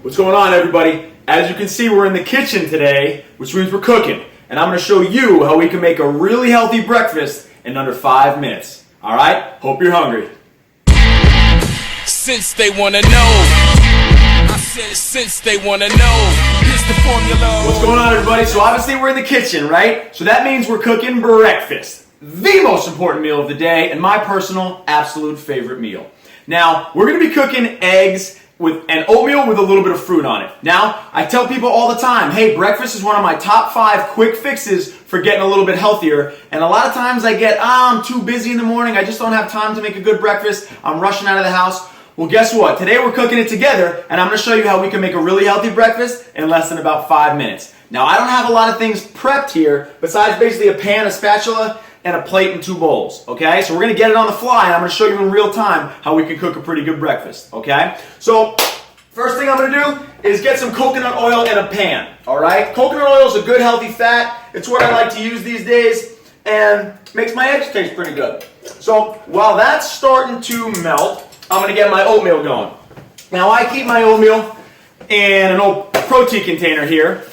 What's going on, everybody? As you can see, we're in the kitchen today, which means we're cooking. And I'm going to show you how we can make a really healthy breakfast in under 5 minutes. All right? Hope you're hungry. Since they want to know, I said since they want to know, here's the formula. What's going on, everybody? So obviously we're in the kitchen, right? So that means we're cooking breakfast. The most important meal of the day and my personal absolute favorite meal. Now, we're going to be cooking eggs with an oatmeal with a little bit of fruit on it. Now, I tell people all the time, hey, breakfast is one of my top 5 quick fixes for getting a little bit healthier. And a lot of times I get, I'm too busy in the morning, I just don't have time to make a good breakfast, I'm rushing out of the house. Well, guess what? Today we're cooking it together, and I'm going to show you how we can make a really healthy breakfast in less than about 5 minutes. Now, I don't have a lot of things prepped here, besides basically a pan, a spatula, and a plate and 2 bowls, okay? So we're going to get it on the fly, and I'm going to show you in real time how we can cook a pretty good breakfast, okay? So, first thing I'm going to do is get some coconut oil in a pan, all right? Coconut oil is a good, healthy fat. It's what I like to use these days, and makes my eggs taste pretty good. So, while that's starting to melt, I'm going to get my oatmeal going. Now, I keep my oatmeal in an old protein container here,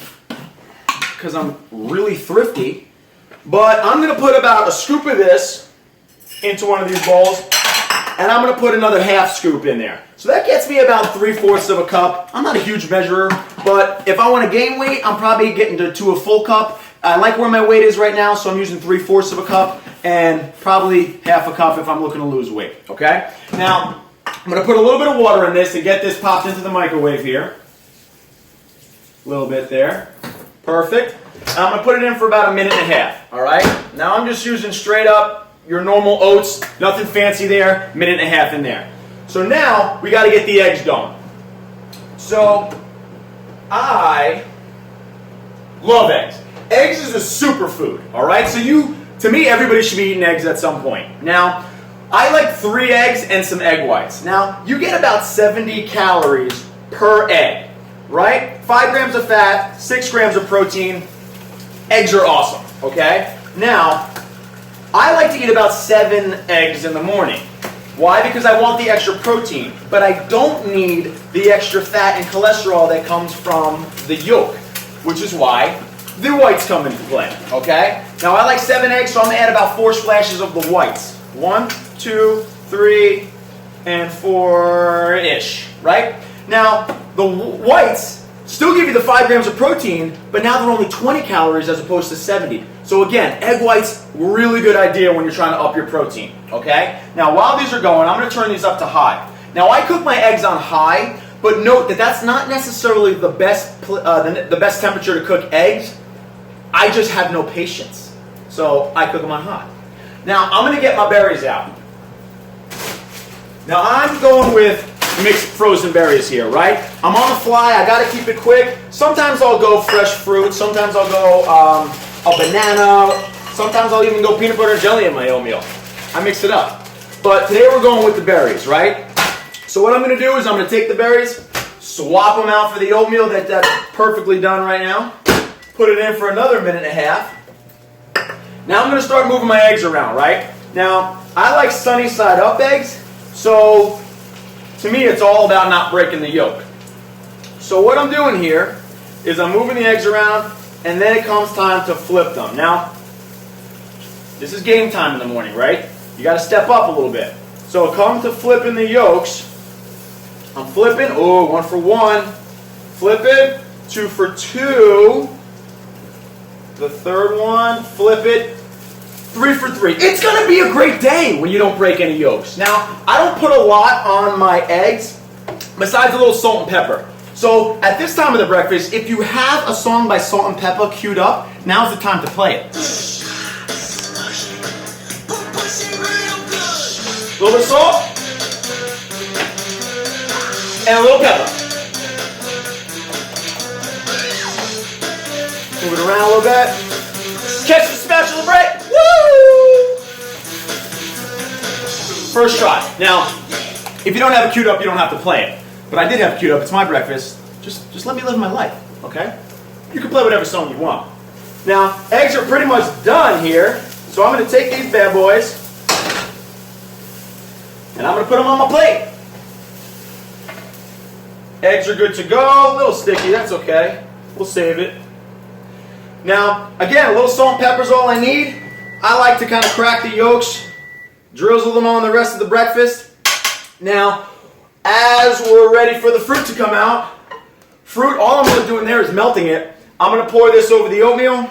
because I'm really thrifty. But I'm going to put about a scoop of this into one of these bowls, and I'm going to put another half scoop in there. So that gets me about 3/4 of a cup. I'm not a huge measurer, but if I want to gain weight, I'm probably getting to a full cup. I like where my weight is right now, so I'm using 3/4 of a cup, and probably half a cup if I'm looking to lose weight, okay? Now, I'm going to put a little bit of water in this and get this popped into the microwave here. A little bit there. Perfect. I'm going to put it in for about 1.5 minutes, all right? Now I'm just using straight up your normal oats, nothing fancy there, 1.5 minutes in there. So now we got to get the eggs going. So I love eggs. Eggs is a superfood, all right? So to me, everybody should be eating eggs at some point. Now, I like 3 eggs and some egg whites. Now, you get about 70 calories per egg, right? 5 grams of fat, 6 grams of protein. Eggs are awesome, okay? Now, I like to eat about 7 eggs in the morning. Why? Because I want the extra protein, but I don't need the extra fat and cholesterol that comes from the yolk, which is why the whites come into play, okay? Now, I like 7 eggs, so I'm going to add about 4 splashes of the whites. 1, 2, 3, and 4-ish, right? Now, the whites still give you the 5 grams of protein, but now they're only 20 calories as opposed to 70. So again, egg whites, really good idea when you're trying to up your protein, okay? Now while these are going, I'm going to turn these up to high. Now I cook my eggs on high, but note that that's not necessarily the best temperature to cook eggs. I just have no patience. So I cook them on high. Now I'm going to get my berries out. Now I'm going with mixed frozen berries here, right? I'm on the fly, I gotta keep it quick. Sometimes I'll go fresh fruit, sometimes I'll go a banana, sometimes I'll even go peanut butter and jelly in my oatmeal. I mix it up. But today we're going with the berries, right? So what I'm gonna do is I'm gonna take the berries, swap them out for the oatmeal that's perfectly done right now, put it in for another 1.5 minutes. Now I'm gonna start moving my eggs around, right? Now, I like sunny side up eggs, so to me, it's all about not breaking the yolk. So what I'm doing here is I'm moving the eggs around, and then it comes time to flip them. Now, this is game time in the morning, right? You got to step up a little bit. So come to flipping the yolks. I'm flipping. Oh, 1 for 1. Flip it. 2 for 2. The third one. Flip it. 3 for 3. It's going to be a great day when you don't break any yolks. Now, I don't put a lot on my eggs besides a little salt and pepper. So, at this time of the breakfast, if you have a song by Salt and Pepper queued up, now's the time to play it. A little bit of salt and a little pepper. Move it around a little bit. Catch the spatula break. Woo! First try. Now, if you don't have it queued up, you don't have to play it. But I did have it queued up. It's my breakfast. Just let me live my life, okay? You can play whatever song you want. Now, eggs are pretty much done here. So I'm going to take these bad boys and I'm going to put them on my plate. Eggs are good to go. A little sticky, that's okay. We'll save it. Now, again, a little salt and pepper is all I need. I like to kind of crack the yolks, drizzle them on the rest of the breakfast. Now, as we're ready for the fruit to come out, all I'm going to do in there is melting it. I'm going to pour this over the oatmeal.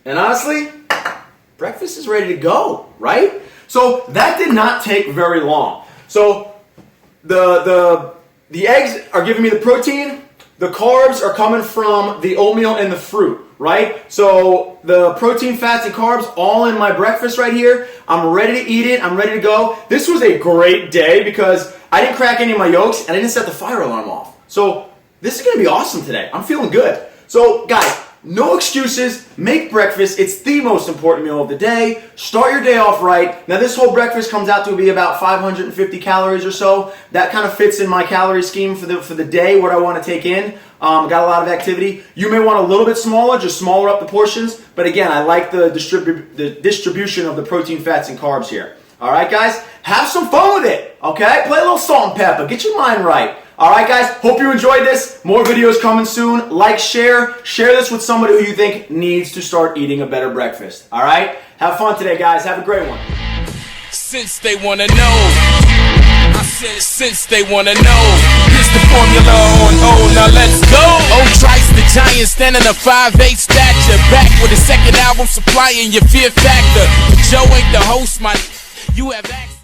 And honestly, breakfast is ready to go, right? So that did not take very long. So the eggs are giving me the protein. The carbs are coming from the oatmeal and the fruit, right? So the protein, fats, and carbs all in my breakfast right here. I'm ready to eat it. I'm ready to go. This was a great day because I didn't crack any of my yolks and I didn't set the fire alarm off. So this is going to be awesome today. I'm feeling good. So guys, no excuses. Make breakfast. It's the most important meal of the day. Start your day off right. Now this whole breakfast comes out to be about 550 calories or so. That kind of fits in my calorie scheme for the day, what I want to take in. Got a lot of activity. You may want a little bit smaller, just smaller up the portions. But again, I like the distribution of the protein, fats, and carbs here. All right, guys? Have some fun with it, okay? Play a little salt and pepper. Get your mind right. All right, guys? Hope you enjoyed this. More videos coming soon. Like, share. Share this with somebody who you think needs to start eating a better breakfast. All right? Have fun today, guys. Have a great one. Since they wanna know, I said since they wanna know, here's the formula on O, now let's go. Oh, Trice the giant, standing a 5'8" stature, back with a second album supplying your fear factor. Joe ain't the host, my you have access.